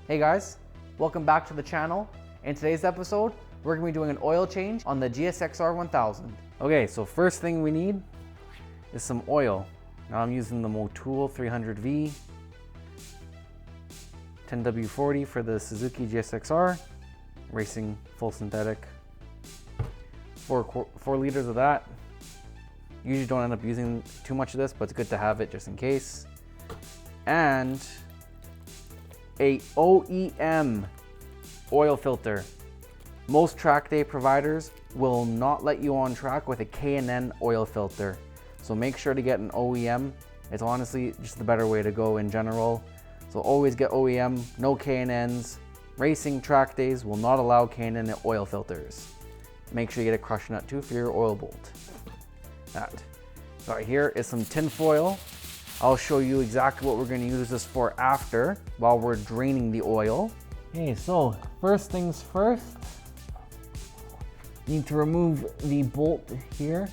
Hey guys, welcome back to the channel. In today's episode, we're going to be doing an oil change on the GSX-R 1000. Okay, so first thing we need is some oil. Now I'm using the Motul 300V 10W40 for the Suzuki GSX-R, racing full synthetic. 4 liters of that. Usually don't end up using too much of this, but it's good to have it just in case. And a OEM oil filter. Most track day providers will not let you on track with a K&N oil filter. So make sure to get an OEM. It's honestly just the better way to go in general. So always get OEM, no K&Ns. Racing track days will not allow K&N oil filters. Make sure you get a crush nut too for your oil bolt. That. Right here is some tin foil. I'll show you exactly what we're going to use this for after, while we're draining the oil. Okay, so first things first, you need to remove the bolt here.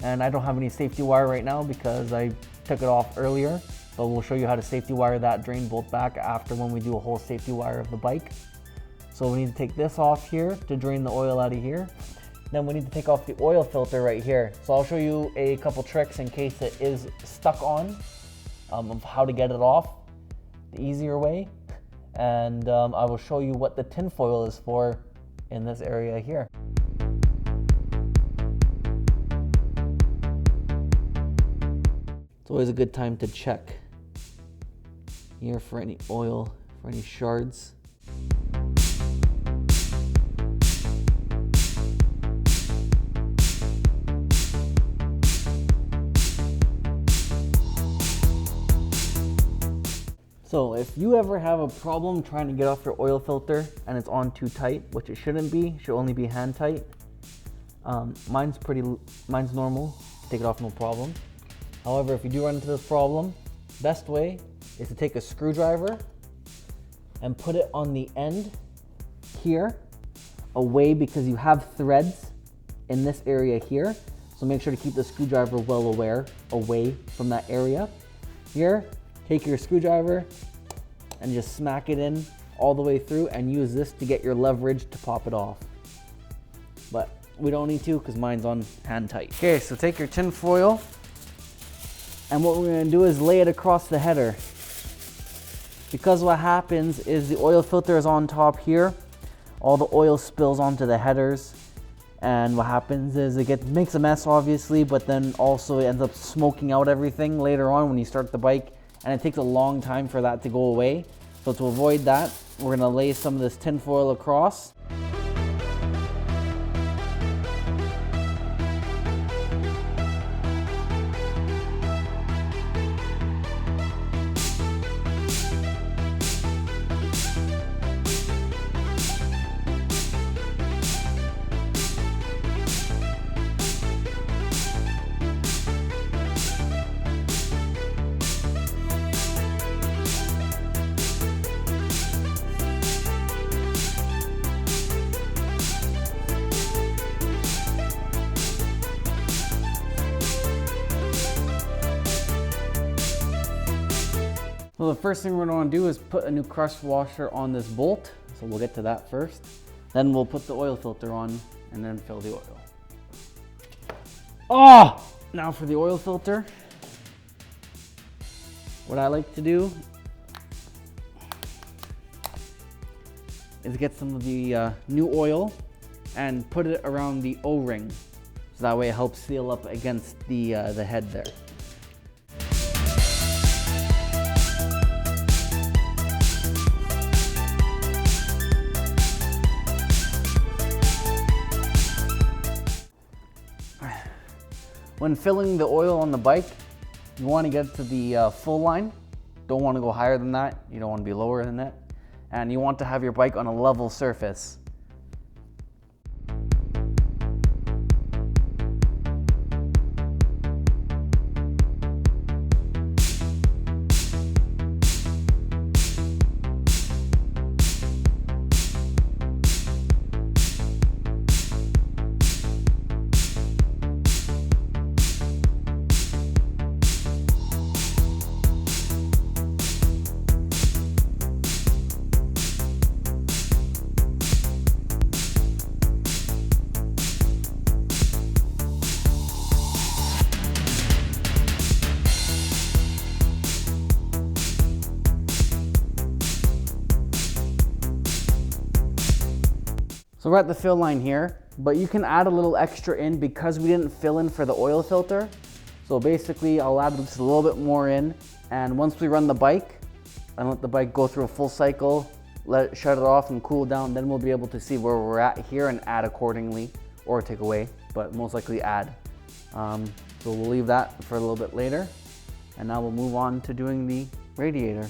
And I don't have any safety wire right now because I took it off earlier, but we'll show you how to safety wire that drain bolt back after when we do a whole safety wire of the bike. So we need to take this off here to drain the oil out of here. Then we need to take off the oil filter right here. So I'll show you a couple tricks in case it is stuck on. Of how to get it off the easier way, and I will show you what the tin foil is for in this area here. It's always a good time to check here for any oil, for any shards. So if you ever have a problem trying to get off your oil filter and it's on too tight, which it shouldn't be, should only be hand tight. Mine's normal, take it off no problem. However, if you do run into this problem, best way is to take a screwdriver and put it on the end here, away, because you have threads in this area here. So make sure to keep the screwdriver well away from that area. Here, take your screwdriver and just smack it in all the way through and use this to get your leverage to pop it off. But we don't need to because mine's on hand tight. Okay, so take your tin foil and what we're gonna do is lay it across the header. Because what happens is the oil filter is on top here, all the oil spills onto the headers, and what happens is it makes a mess obviously, but then also it ends up smoking out everything later on when you start the bike. And it takes a long time for that to go away. So to avoid that, we're gonna lay some of this tin foil across. So the first thing we're going to do is put a new crush washer on this bolt. So we'll get to that first. Then we'll put the oil filter on and then fill the oil. Oh! Now for the oil filter. What I like to do is get some of the new oil and put it around the O-ring. So that way it helps seal up against the head there. When filling the oil on the bike, you want to get to the full line. Don't want to go higher than that. You don't want to be lower than that. And you want to have your bike on a level surface. So we're at the fill line here, but you can add a little extra in because we didn't fill in for the oil filter. So basically I'll add just a little bit more in, and once we run the bike and let the bike go through a full cycle, let it shut it off and cool down, then we'll be able to see where we're at here and add accordingly, or take away, but most likely add. So we'll leave that for a little bit later, and now we'll move on to doing the radiator.